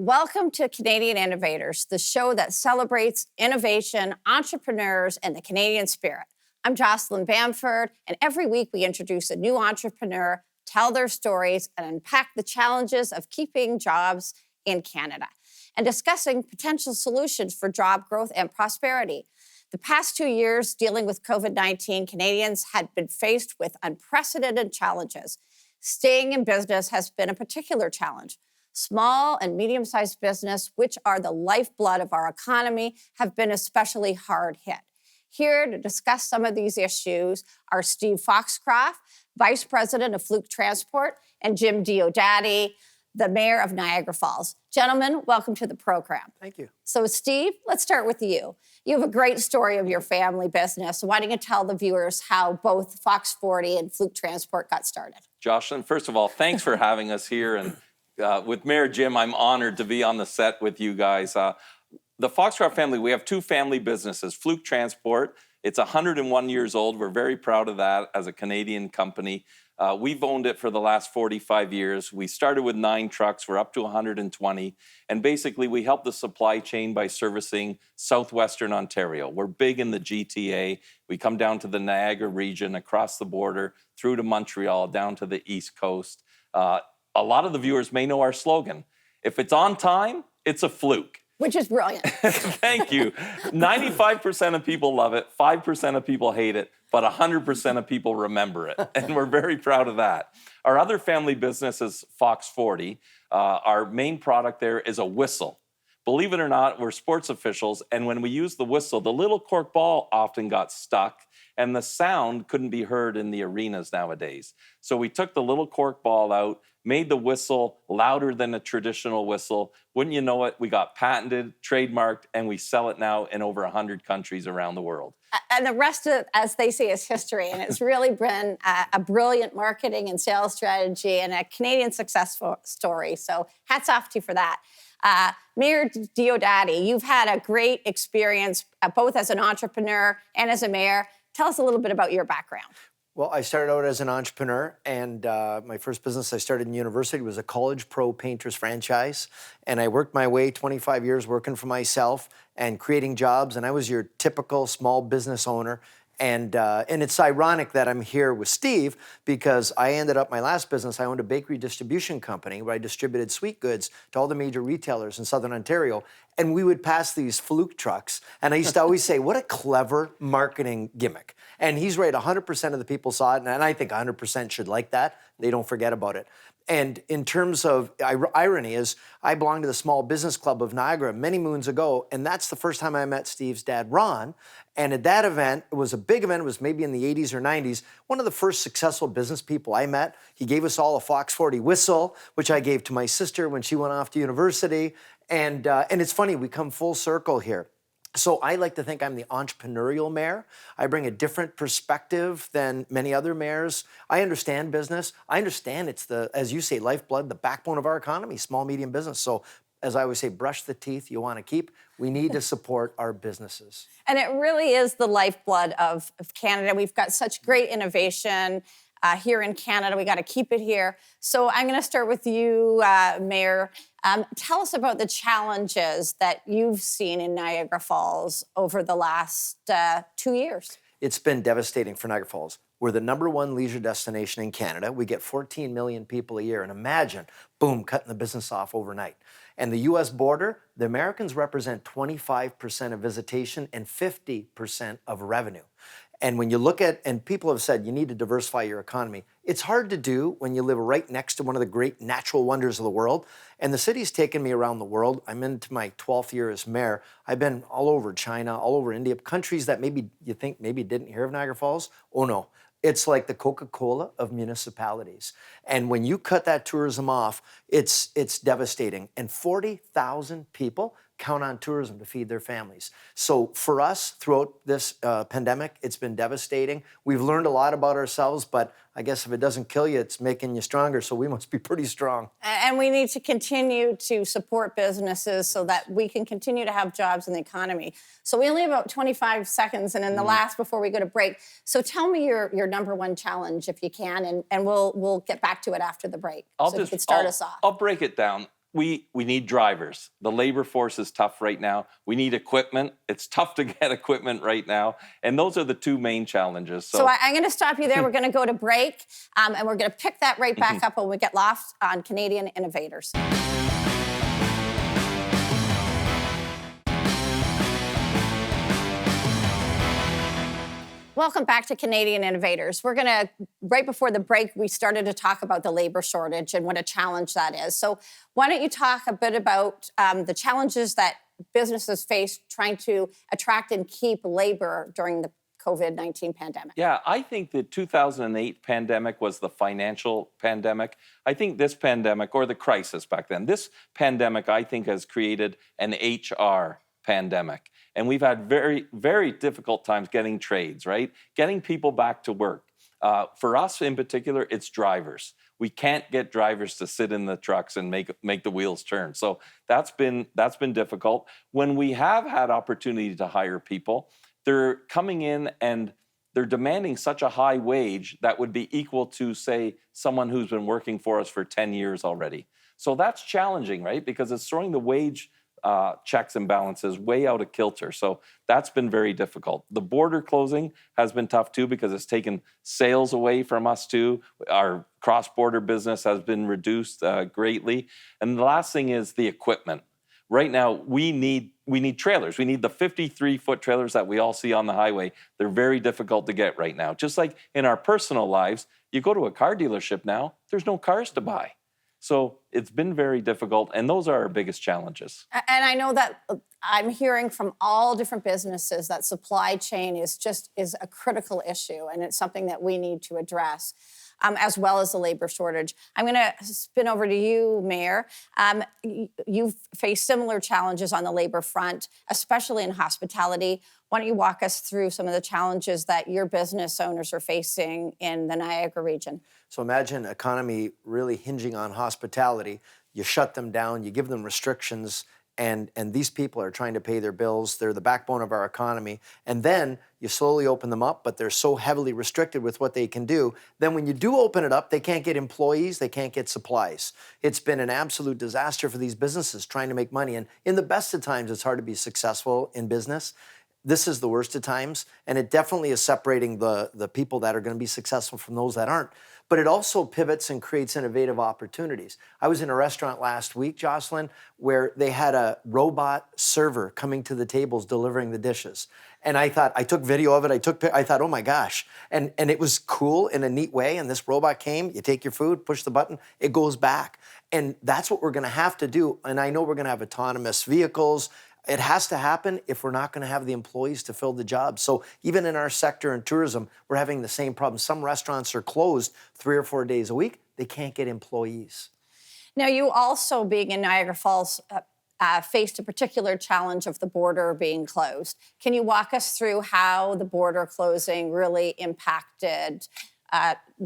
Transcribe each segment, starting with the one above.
Welcome to Canadian Innovators, the show that celebrates innovation, entrepreneurs, and the Canadian spirit. I'm Jocelyn Bamford, and every week we introduce a new entrepreneur, tell their stories, and unpack the challenges of keeping jobs in Canada and discussing potential solutions for job growth and prosperity. The past 2 years dealing with COVID-19, Canadians had been faced with unprecedented challenges. Staying in business has been a particular challenge. Small and medium-sized business, which are the lifeblood of our economy, have been especially hard hit. Here to discuss some of these issues are Steve Foxcroft, Vice President of Fluke Transport, and Jim Diodati, the Mayor of Niagara Falls. Gentlemen, welcome to the program. Thank you. So Steve, let's start with you. You have a great story of your family business. Why don't you tell the viewers how both Fox 40 and Fluke Transport got started? Jocelyn, first of all, thanks for having us here. And with Mayor Jim, I'm honored to be on the set with you guys. The Foxcroft family, we have two family businesses. Fluke Transport, it's 101 years old. We're very proud of that as a Canadian company. We've owned it for the last 45 years. We started with 9 trucks. We're up to 120. And basically, we help the supply chain by servicing southwestern Ontario. We're big in the GTA. We come down to the Niagara region, across the border, through to Montreal, down to the East Coast. A lot of the viewers may know our slogan. If it's on time, it's a fluke. Which is brilliant. Thank you. 95% of people love it, 5% of people hate it, but 100% of people remember it. And we're very proud of that. Our other family business is Fox 40. Our main product there is a whistle. Believe it or not, we're sports officials, and when we use the whistle, the little cork ball often got stuck, and the sound couldn't be heard in the arenas nowadays. So we took the little cork ball out, made the whistle louder than a traditional whistle. Wouldn't you know it, we got patented, trademarked, and we sell it now in over 100 countries around the world. And the rest of, as they say, is history. And it's really been a brilliant marketing and sales strategy and a Canadian success story. So hats off to you for that. Mayor Diodati, you've had a great experience both as an entrepreneur and as a mayor. Tell us a little bit about your background. Well, I started out as an entrepreneur, and my first business I started in university was a College Pro Painters franchise. And I worked my way 25 years working for myself and creating jobs. And I was your typical small business owner. And it's ironic that I'm here with Steve because I ended up, my last business, I owned a bakery distribution company where I distributed sweet goods to all the major retailers in Southern Ontario. And we would pass these fluke trucks. And I used to always say, what a clever marketing gimmick. And he's right, 100% of the people saw it. And I think 100% should like that. They don't forget about it. And in terms of irony is, I belonged to the Small Business Club of Niagara many moons ago, and that's the first time I met Steve's dad, Ron. And at that event, it was a big event, it was maybe in the 80s or 90s, one of the first successful business people I met. He gave us all a Fox 40 whistle, which I gave to my sister when she went off to university. And it's funny, we come full circle here. So I like to think I'm the entrepreneurial mayor. I bring a different perspective than many other mayors. I understand business. I understand it's the, as you say, lifeblood, the backbone of our economy, small, medium business. So as I always say, brush the teeth you want to keep. We need to support our businesses. And it really is the lifeblood of Canada. We've got such great innovation here in Canada. We got to keep it here. So I'm going to start with you, Mayor. Tell us about the challenges that you've seen in Niagara Falls over the last 2 years. It's been devastating for Niagara Falls. We're the #1 leisure destination in Canada. We get 14 million people a year. And imagine, boom, cutting the business off overnight. And the U.S. border, the Americans represent 25% of visitation and 50% of revenue. And when you look at, and people have said, you need to diversify your economy. It's hard to do when you live right next to one of the great natural wonders of the world. And the city's taken me around the world. I'm into my 12th year as mayor. I've been all over China, all over India, countries that maybe you think maybe didn't hear of Niagara Falls. Oh no, it's like the Coca-Cola of municipalities. And when you cut that tourism off, it's devastating. And 40,000 people count on tourism to feed their families. So for us, throughout this pandemic, it's been devastating. We've learned a lot about ourselves, but I guess if it doesn't kill you, it's making you stronger, so we must be pretty strong. And we need to continue to support businesses so that we can continue to have jobs in the economy. So we only have about 25 seconds, and in the last, before we go to break, so tell me your #1 challenge, if you can, and we'll get back to it after the break. So you can start us off. I'll break it down. we need drivers. The labor force is tough right now. We need equipment. It's tough to get equipment right now. And those are the two main challenges. So I'm going to stop you there. We're going to go to break, and we're going to pick that right back up when we get lost on Canadian Innovators. Welcome back to Canadian Innovators. We're going to, right before the break, we started to talk about the labor shortage and what a challenge that is. So why don't you talk a bit about the challenges that businesses face trying to attract and keep labor during the COVID-19 pandemic? Yeah, I think the 2008 pandemic was the financial pandemic. I think this pandemic, or the crisis back then, this pandemic, I think, has created an HR pandemic. And we've had very, very difficult times getting trades, right? Getting people back to work. For us in particular, it's drivers. We can't get drivers to sit in the trucks and make the wheels turn. So that's been difficult. When we have had opportunity to hire people, they're coming in and they're demanding such a high wage that would be equal to, say, someone who's been working for us for 10 years already. So that's challenging, right? Because it's throwing the wage checks and balances way out of kilter. So that's been very difficult. The border closing has been tough too because it's taken sales away from us too. Our cross-border business has been reduced greatly. And the last thing is the equipment. Right now, we need trailers. We need the 53-foot trailers that we all see on the highway. They're very difficult to get right now. Just like in our personal lives, you go to a car dealership now, there's no cars to buy. So it's been very difficult, and those are our biggest challenges. And I know that I'm hearing from all different businesses that supply chain is a critical issue, and it's something that we need to address, as well as the labor shortage. I'm going to spin over to you, Mayor. You've faced similar challenges on the labor front, especially in hospitality. Why don't you walk us through some of the challenges that your business owners are facing in the Niagara region? So imagine an economy really hinging on hospitality. You shut them down, you give them restrictions, and these people are trying to pay their bills. They're the backbone of our economy. And then you slowly open them up, but they're so heavily restricted with what they can do. Then when you do open it up, they can't get employees, they can't get supplies. It's been an absolute disaster for these businesses trying to make money. And in the best of times, it's hard to be successful in business. This is the worst of times, and it definitely is separating the people that are going to be successful from those that aren't. But it also pivots and creates innovative opportunities. I was in a restaurant last week, Jocelyn, where they had a robot server coming to the tables delivering the dishes. And I took video of it, I thought, oh my gosh. And it was cool in a neat way, and this robot came, you take your food, push the button, it goes back. And that's what we're going to have to do. And I know we're going to have autonomous vehicles. It has to happen if we're not going to have the employees to fill the job. So even in our sector in tourism, we're having the same problem. Some restaurants are closed 3 or 4 days a week. They can't get employees. Now, you also, being in Niagara Falls, faced a particular challenge of the border being closed. Can you walk us through how the border closing really impacted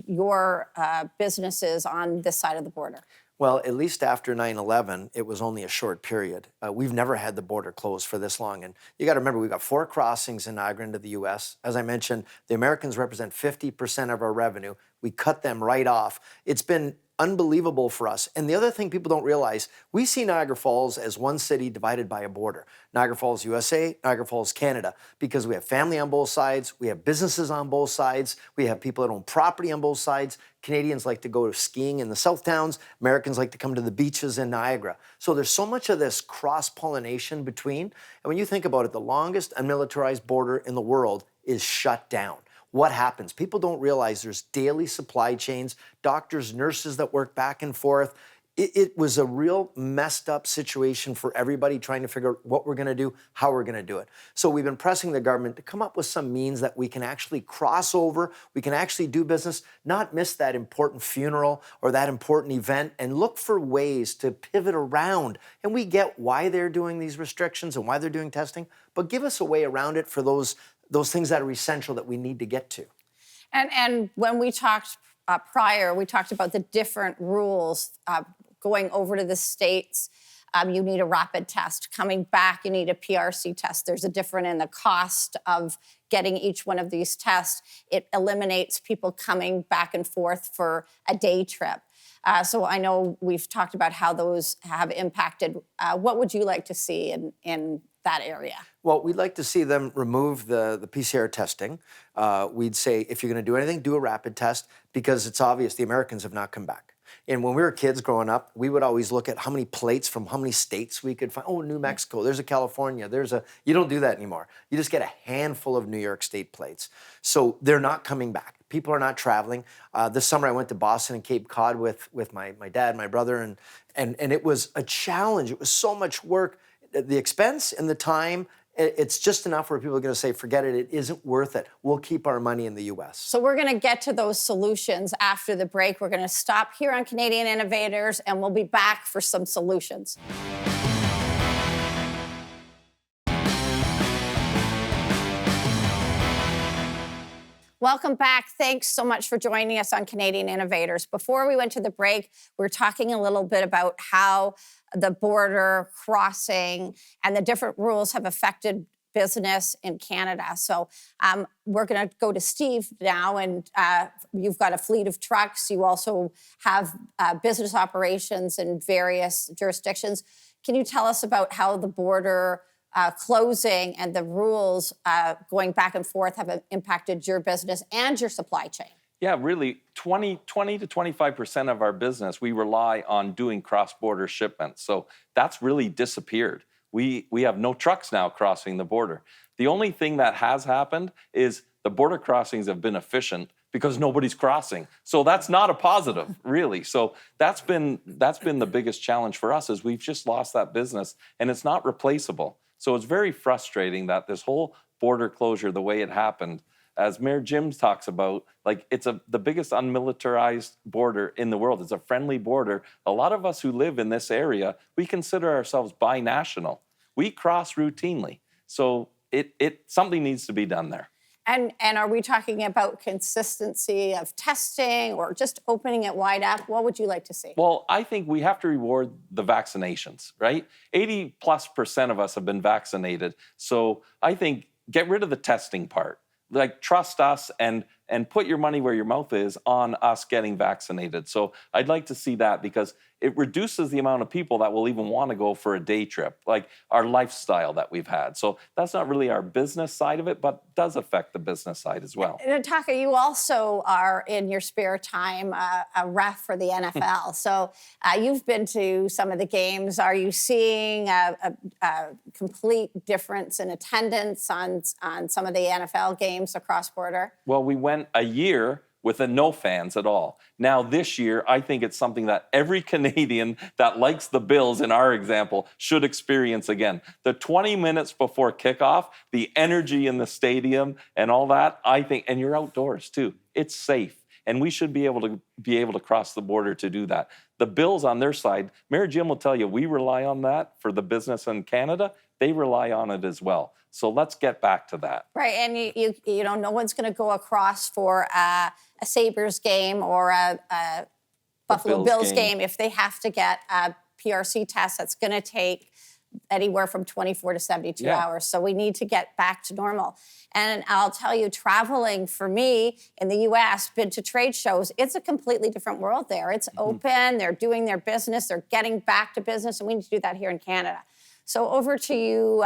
your businesses on this side of the border? Well, at least after 9/11, it was only a short period. We've never had the border closed for this long. And you got to remember, we've got 4 crossings in Niagara into the U.S. As I mentioned, the Americans represent 50% of our revenue. We cut them right off. It's been unbelievable for us. And the other thing people don't realize, we see Niagara Falls as one city divided by a border. Niagara Falls, USA, Niagara Falls, Canada, because we have family on both sides, we have businesses on both sides, we have people that own property on both sides. Canadians like to go skiing in the South Towns, Americans like to come to the beaches in Niagara. So there's so much of this cross-pollination between. And when you think about it, the longest unmilitarized border in the world is shut down. What happens? People don't realize there's daily supply chains, doctors, nurses that work back and forth. It was a real messed up situation for everybody trying to figure out what we're going to do, how we're going to do it. So we've been pressing the government to come up with some means that we can actually cross over, we can actually do business, not miss that important funeral or that important event, and look for ways to pivot around. And we get why they're doing these restrictions and why they're doing testing, but give us a way around it for those things that are essential that we need to get to. And when we talked prior, we talked about the different rules going over to the States. you need a rapid test. Coming back, you need a PRC test. There's a difference in the cost of getting each one of these tests. It eliminates people coming back and forth for a day trip. So I know we've talked about how those have impacted. What would you like to see in that area? Well, we'd like to see them remove the PCR testing. We'd say, if you're going to do anything, do a rapid test, because it's obvious the Americans have not come back. And when we were kids growing up, we would always look at how many plates from how many states we could find. Oh, New Mexico, there's a California, you don't do that anymore. You just get a handful of New York State plates. So they're not coming back. People are not traveling. This summer I went to Boston and Cape Cod with my dad, my brother, and it was a challenge. It was so much work. The expense and the time, it's just enough where people are going to say, forget it, it isn't worth it. We'll keep our money in the U.S. So we're going to get to those solutions after the break. We're going to stop here on Canadian Innovators, and we'll be back for some solutions. Welcome back. Thanks so much for joining us on Canadian Innovators. Before we went to the break, we were talking a little bit about how the border crossing and the different rules have affected business in Canada. So we're going to go to Steve now, and you've got a fleet of trucks. You also have business operations in various jurisdictions. Can you tell us about how the border closing and the rules going back and forth have impacted your business and your supply chain? Yeah, really, 20 to 25% of our business, we rely on doing cross-border shipments. So that's really disappeared. We have no trucks now crossing the border. The only thing that has happened is the border crossings have been efficient because nobody's crossing. So that's not a positive, really. So that's been the biggest challenge for us, is we've just lost that business, and it's not replaceable. So it's very frustrating that this whole border closure, the way it happened, as Mayor Jim talks about, like, it's the biggest unmilitarized border in the world. It's a friendly border. A lot of us who live in this area, we consider ourselves binational. We cross routinely. So something needs to be done there. And are we talking about consistency of testing or just opening it wide up? What would you like to see? Well, I think we have to reward the vaccinations, right? 80+% of us have been vaccinated. So I think get rid of the testing part. Like, trust us and put your money where your mouth is on us getting vaccinated. So I'd like to see that, because it reduces the amount of people that will even want to go for a day trip, like our lifestyle that we've had. So that's not really our business side of it, but does affect the business side as well. Nataka, you also are, in your spare time, a ref for the NFL. So you've been to some of the games. Are you seeing a complete difference in attendance on some of the NFL games across border? Well, we went a year with no fans at all. Now this year, I think it's something that every Canadian that likes the Bills, in our example, should experience again. The 20 minutes before kickoff, the energy in the stadium and all that, I think, and you're outdoors too. It's safe. And we should be able to cross the border to do that. The Bills on their side, Mayor Jim will tell you, we rely on that for the business in Canada. They rely on it as well. So let's get back to that. Right, and you know, no one's going to go across for a Sabres game or a Buffalo Bills game if they have to get a PRC test. That's going to take anywhere from 24 to 72 hours. So we need to get back to normal. And I'll tell you, traveling for me in the U.S., been to trade shows, it's a completely different world there. It's open, they're doing their business, they're getting back to business, and we need to do that here in Canada. So over to you,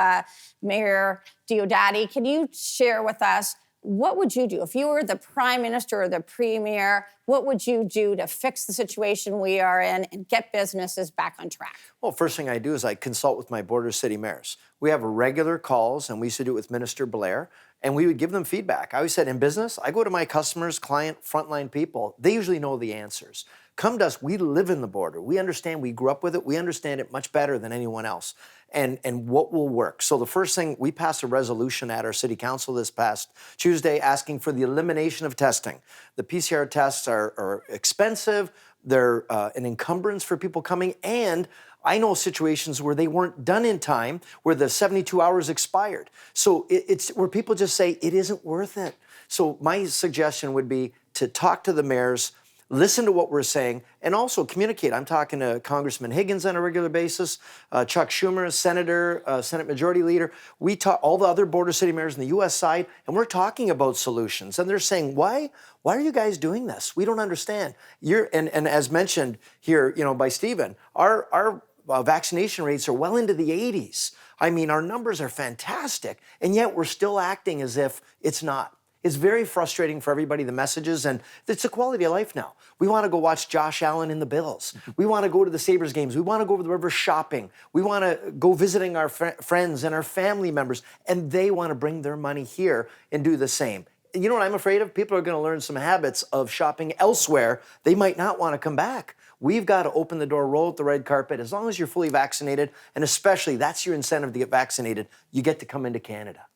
Mayor Diodati. Can you share with us, what would you do? If you were the Prime Minister or the Premier, what would you do to fix the situation we are in and get businesses back on track? Well, first thing I do is I consult with my border city mayors. We have regular calls, and we used to do it with Minister Blair, and we would give them feedback. I always said, in business, I go to my customers, client, frontline people. They usually know the answers. Come to us. We live in the border. We understand. We grew up with it. We understand it much better than anyone else. And what will work. So the first thing, we passed a resolution at our city council this past Tuesday asking for the elimination of testing. The PCR tests are expensive. They're an encumbrance for people coming. And I know situations where they weren't done in time, where the 72 hours expired. So it's where people just say it isn't worth it. So my suggestion would be to talk to the mayors. listen to what we're saying, and also communicate. I'm talking to Congressman Higgins on a regular basis, Chuck Schumer, Senator, Senate Majority Leader. We talk all the other border city mayors on the U.S. side, and we're talking about solutions. And they're saying, why are you guys doing this? We don't understand. And as mentioned here, by Stephen, our vaccination rates are well into the 80s. I mean, our numbers are fantastic, and yet we're still acting as if it's not. It's very frustrating for everybody, the messages, and it's a quality of life now. We want to go watch Josh Allen in the Bills. We want to go to the Sabres games. We want to go over the river shopping. We want to go visiting our friends and our family members, and they want to bring their money here and do the same. You know what I'm afraid of? People are going to learn some habits of shopping elsewhere. They might not want to come back. We've got to open the door, roll out the red carpet. As long as you're fully vaccinated, and especially that's your incentive to get vaccinated, you get to come into Canada.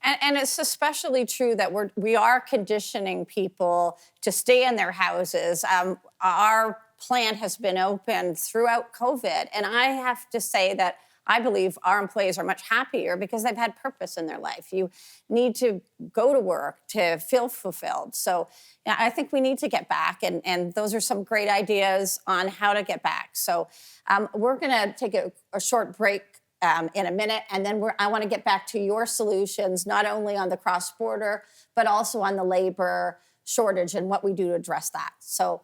And it's especially true that we are conditioning people to stay in their houses. Our plant has been open throughout COVID, and I have to say that I believe our employees are much happier because they've had purpose in their life. You need to go to work to feel fulfilled. So I think we need to get back, and those are some great ideas on how to get back. So we're going to take a short break in a minute, and then I want to get back to your solutions, not only on the cross-border, but also on the labor shortage and what we do to address that. So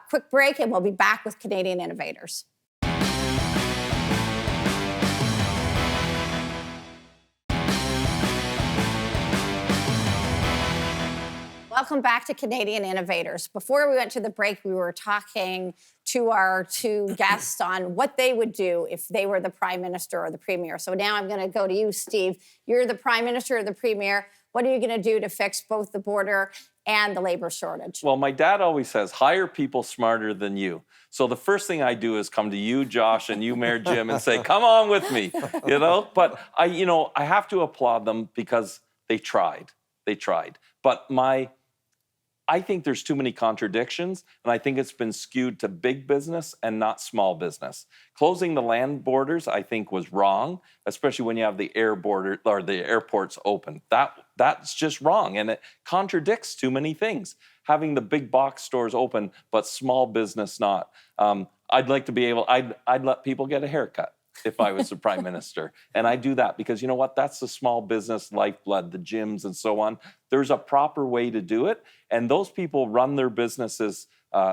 quick break, and we'll be back with Canadian Innovators. Welcome back to Canadian Innovators. Before we went to the break, we were talking to our two guests on what they would do if they were the Prime Minister or the Premier. So now I'm going to go to you, Steve. You're the Prime Minister or the Premier. What are you going to do to fix both the border and the labor shortage? Well, my dad always says, hire people smarter than you. So the first thing I do is come to you, Josh, and you, Mayor Jim, and say, come on with me, But I have to applaud them because they tried. They tried. But I think there's too many contradictions, and I think it's been skewed to big business and not small business. Closing the land borders, I think, was wrong, especially when you have the air border or the airports open. That's just wrong, and it contradicts too many things. Having the big box stores open, but small business not. I'd like to be able. I'd let people get a haircut if I was the Prime Minister. And I do that because you know what? That's the small business lifeblood, the gyms and so on. There's a proper way to do it. And those people run their businesses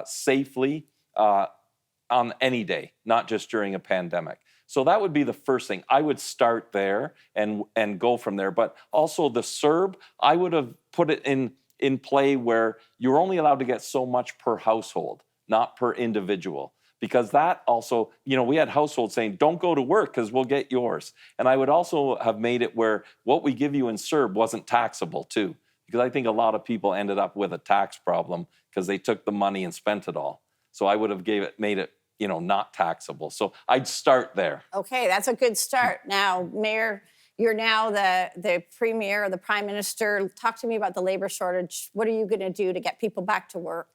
safely on any day, not just during a pandemic. So that would be the first thing. I would start there and go from there. But also the CERB, I would have put it in play where you're only allowed to get so much per household, not per individual. Because that also, we had households saying, don't go to work because we'll get yours. And I would also have made it where what we give you in CERB wasn't taxable too. Because I think a lot of people ended up with a tax problem because they took the money and spent it all. So I would have made it, not taxable. So I'd start there. Okay, that's a good start. Now, Mayor, you're now the Premier or the Prime Minister. Talk to me about the labor shortage. What are you going to do to get people back to work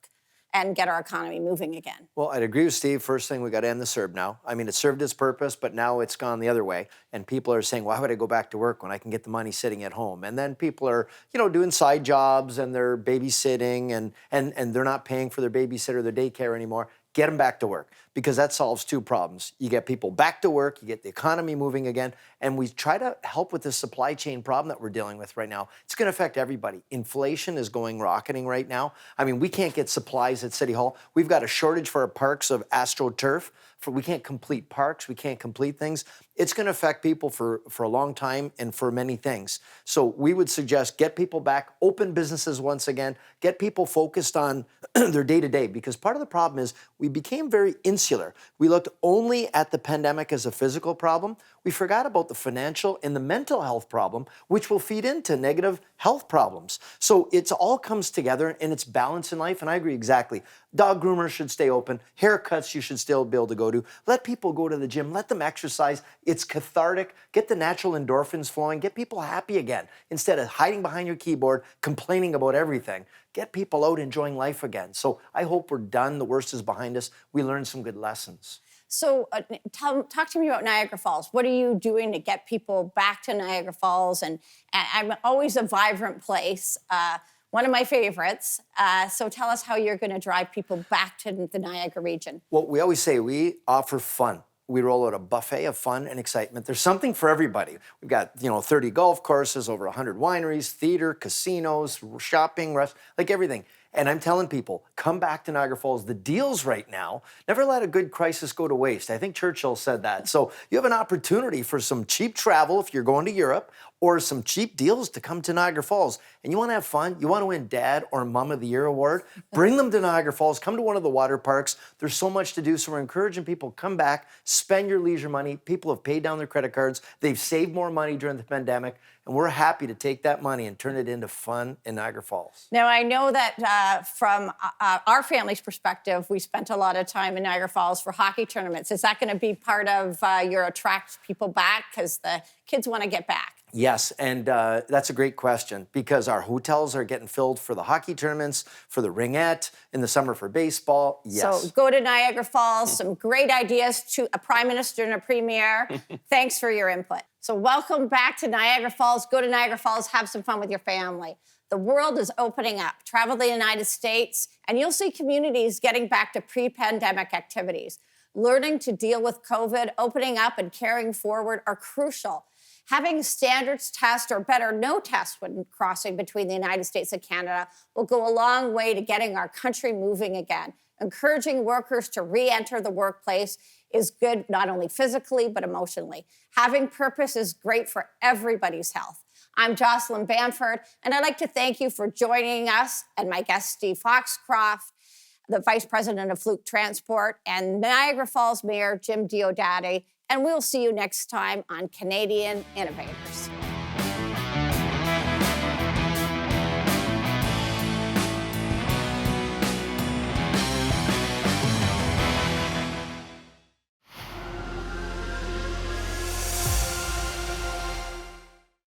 and get our economy moving again? Well, I'd agree with Steve. First thing, we got to end the CERB now. I mean, it served its purpose, but now it's gone the other way. And people are saying, why would I go back to work when I can get the money sitting at home? And then people are, doing side jobs and they're babysitting and they're not paying for their babysitter or their daycare anymore. Get them back to work, because that solves two problems. You get people back to work, you get the economy moving again, and we try to help with this supply chain problem that we're dealing with right now. It's going to affect everybody. Inflation is rocketing right now. I mean, we can't get supplies at City Hall. We've got a shortage for our parks of AstroTurf. We can't complete parks, we can't complete things. It's going to affect people for a long time and for many things. So we would suggest get people back, open businesses once again, get people focused on their day-to-day, because part of the problem is we became very insular. We looked only at the pandemic as a physical problem. We forgot about the financial and the mental health problem, which will feed into negative health problems. So it all comes together and it's balance in life, and I agree exactly. Dog groomers should stay open. Haircuts you should still be able to go to. Let people go to the gym. Let them exercise. It's cathartic. Get the natural endorphins flowing. Get people happy again. Instead of hiding behind your keyboard, complaining about everything, get people out enjoying life again. So I hope we're done. The worst is behind us. We learned some good lessons. So talk to me about Niagara Falls. What are you doing to get people back to Niagara Falls? And I'm always a vibrant place. One of my favorites. So tell us how you're going to drive people back to the Niagara region. Well, we always say we offer fun. We roll out a buffet of fun and excitement. There's something for everybody. We've got, 30 golf courses, over 100 wineries, theater, casinos, shopping, like everything. And I'm telling people, come back to Niagara Falls. The deals right now, never let a good crisis go to waste. I think Churchill said that. So you have an opportunity for some cheap travel if you're going to Europe, or some cheap deals to come to Niagara Falls. And you want to have fun, you want to win Dad or Mom of the Year award, bring them to Niagara Falls, come to one of the water parks. There's so much to do, so we're encouraging people, come back, spend your leisure money. People have paid down their credit cards. They've saved more money during the pandemic, and we're happy to take that money and turn it into fun in Niagara Falls. Now, I know that from our family's perspective, we spent a lot of time in Niagara Falls for hockey tournaments. Is that going to be part of your attract people back? Because the kids want to get back. Yes, and that's a great question, because our hotels are getting filled for the hockey tournaments, for the ringette, in the summer for baseball. Yes. So go to Niagara Falls, some great ideas to a prime minister and a premier. Thanks for your input. So welcome back to Niagara Falls. Go to Niagara Falls, have some fun with your family. The world is opening up. Travel to the United States, and you'll see communities getting back to pre-pandemic activities. Learning to deal with COVID, opening up and carrying forward are crucial. Having standards test, or better, no test when crossing between the United States and Canada will go a long way to getting our country moving again. Encouraging workers to re-enter the workplace is good not only physically, but emotionally. Having purpose is great for everybody's health. I'm Jocelyn Bamford, and I'd like to thank you for joining us and my guest, Steve Foxcroft, the Vice President of Fluke Transport, and Niagara Falls Mayor Jim Diodati. And we'll see you next time on Canadian Innovators.